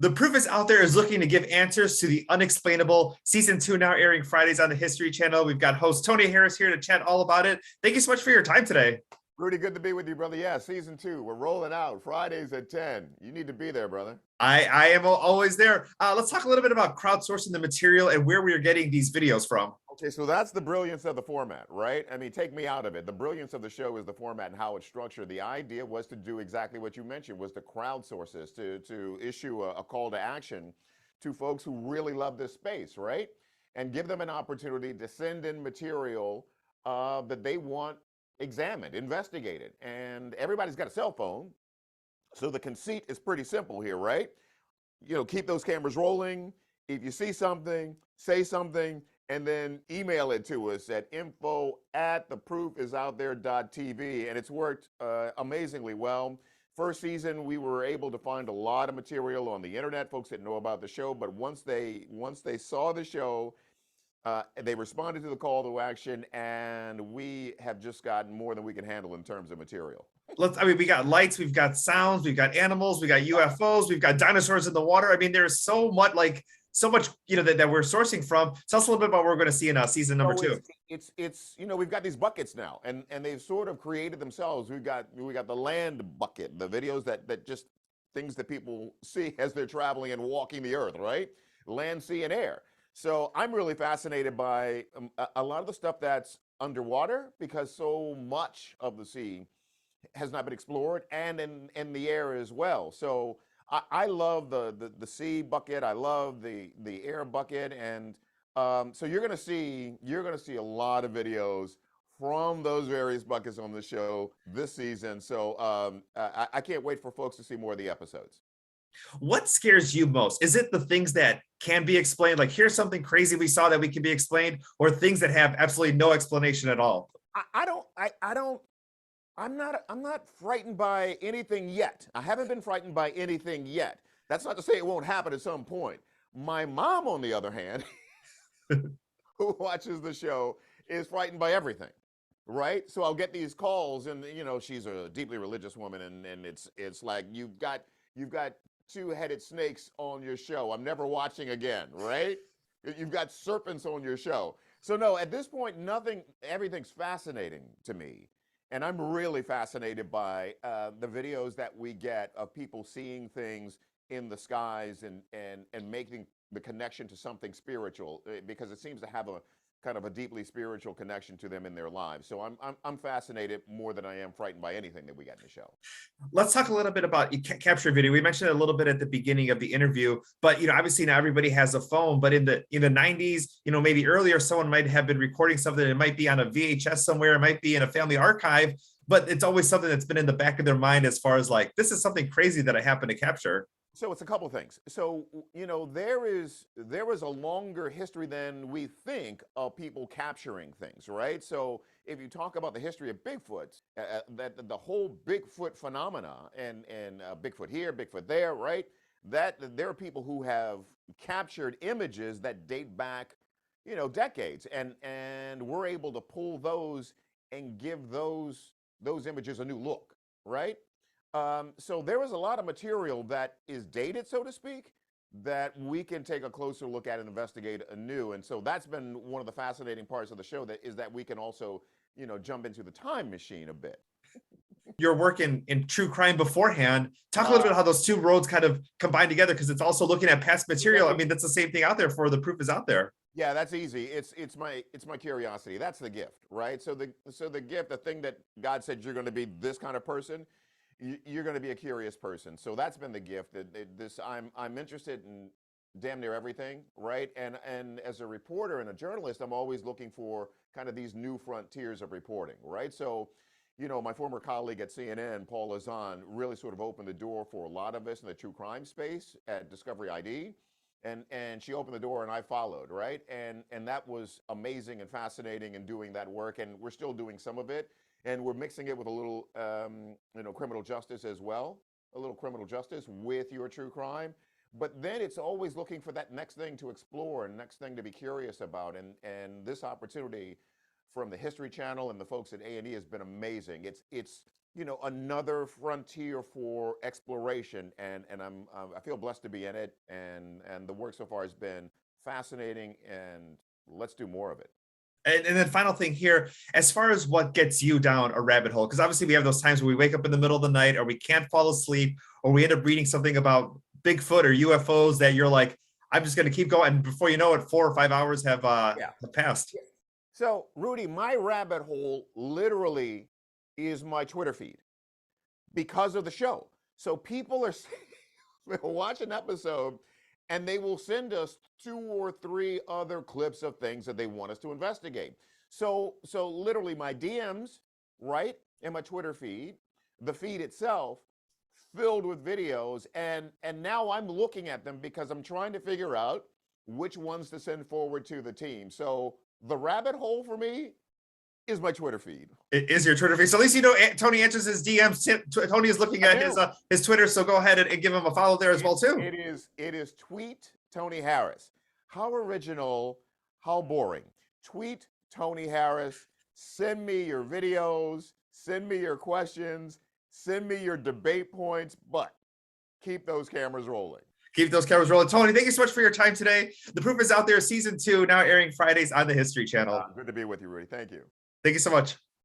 The Proof is Out There is looking to give answers to the unexplainable. Season 2 now airing Fridays on the History Channel. We've got host Tony Harris here to chat all about it. Thank you so much for your time today. Rudy, good to be with you, brother. Yeah, season 2. We're rolling out Fridays at 10. You need to be there, brother. I am always there. Let's talk a little bit about crowdsourcing the material and where we are getting these videos from. Okay, so that's the brilliance of the format, right? I mean, take me out of it. The brilliance of the show is the format and how it's structured. The idea was to do exactly what you mentioned, was to crowdsource this, to issue a call to action to folks who really love this space, right? And give them an opportunity to send in material that they want examined, investigated. And everybody's got a cell phone. So the conceit is pretty simple here, right? You know, keep those cameras rolling. If you see something, say something, and then email it to us at info@theproofisouthere.tv. And it's worked amazingly well. First season, we were able to find a lot of material on the internet. Folks didn't know about the show, but once they saw the show, they responded to the call to action, and we have just gotten more than we can handle in terms of material. We got lights, we've got sounds, we've got animals, we got UFOs, we've got dinosaurs in the water. I mean, there's so much, that we're sourcing from. Tell us a little bit about what we're going to see in season number 2. It's we've got these buckets now, and they've sort of created themselves. We got the land bucket, the videos that just things that people see as they're traveling and walking the earth, right? Land, sea, and air. So I'm really fascinated by a lot of the stuff that's underwater, because so much of the sea has not been explored, and in the air as well. So I love the sea bucket. I love the air bucket, and so you're gonna see a lot of videos from those various buckets on the show this season. So I can't wait for folks to see more of the episodes. What scares you most? Is it the things that can be explained, like here's something crazy we saw that we can be explained, or things that have absolutely no explanation at all? I'm not frightened by anything yet. I haven't been frightened by anything yet. That's not to say it won't happen at some point. My mom, on the other hand, who watches the show, is frightened by everything. Right? So I'll get these calls, and she's a deeply religious woman, and it's like you've got two-headed snakes on your show. I'm never watching again, right? You've got serpents on your show. So no, at this point, everything's fascinating to me. And I'm really fascinated by the videos that we get of people seeing things in the skies and making the connection to something spiritual, because it seems to have a kind of a deeply spiritual connection to them in their lives. So I'm fascinated more than I am frightened by anything that we get in the show. Let's talk a little bit about capture video. We mentioned it a little bit at the beginning of the interview, but obviously now everybody has a phone. But in the 90s, maybe earlier, someone might have been recording something. It might be on a VHS somewhere. It might be in a family archive. But it's always something that's been in the back of their mind as far as like, this is something crazy that I happen to capture. So it's a couple of things. So there is a longer history than we think of people capturing things, right? So if you talk about the history of Bigfoot, that the whole Bigfoot phenomena, and Bigfoot here, Bigfoot there, right? That there are people who have captured images that date back, decades, and we're able to pull those and give those images a new look, right? So there is a lot of material that is dated, so to speak, that we can take a closer look at and investigate anew. And so that's been one of the fascinating parts of the show, that we can also, jump into the time machine a bit. Your work in true crime beforehand. Talk a little bit how those two roads kind of combine together, because it's also looking at past material. I mean, that's the same thing out there for The Proof is Out There. Yeah, that's easy. It's my curiosity. That's the gift, right? So the gift, the thing that God said you're going to be this kind of person, you're going to be a curious person. So that's been the gift. I'm interested in damn near everything, right? And as a reporter and a journalist, I'm always looking for kind of these new frontiers of reporting, right? So, my former colleague at CNN, Paul Lazan, really sort of opened the door for a lot of us in the true crime space at Discovery ID. And she opened the door and I followed, right? And that was amazing and fascinating in doing that work. And we're still doing some of it. And we're mixing it with a little, criminal justice as well, a little criminal justice with your true crime. But then it's always looking for that next thing to explore and next thing to be curious about. And this opportunity from the History Channel and the folks at A&E has been amazing. It's another frontier for exploration, and I feel blessed to be in it, and the work so far has been fascinating, and let's do more of it. And then final thing here, as far as what gets you down a rabbit hole, because obviously we have those times where we wake up in the middle of the night or we can't fall asleep or we end up reading something about Bigfoot or UFOs that you're like, I'm just going to keep going. And before you know it, 4 or 5 hours have passed. So, Rudy, my rabbit hole literally is my Twitter feed because of the show. So people are they'll watch an episode and they will send us 2 or 3 other clips of things that they want us to investigate. So literally my DMs, right, and my Twitter feed, the feed itself, filled with videos, and now I'm looking at them because I'm trying to figure out which ones to send forward to the team. So the rabbit hole for me is my Twitter feed. It is your Twitter feed. So at least Tony answers his DMs. Tony is looking at his Twitter, so go ahead and give him a follow there as well too. It is tweet Tony Harris. How original, how boring. Tweet Tony Harris. Send me your videos. Send me your questions. Send me your debate points, but keep those cameras rolling. Keep those cameras rolling. Tony, thank you so much for your time today. The Proof is Out There, Season 2, now airing Fridays on the History Channel. Good to be with you, Rudy. Thank you. Thank you so much.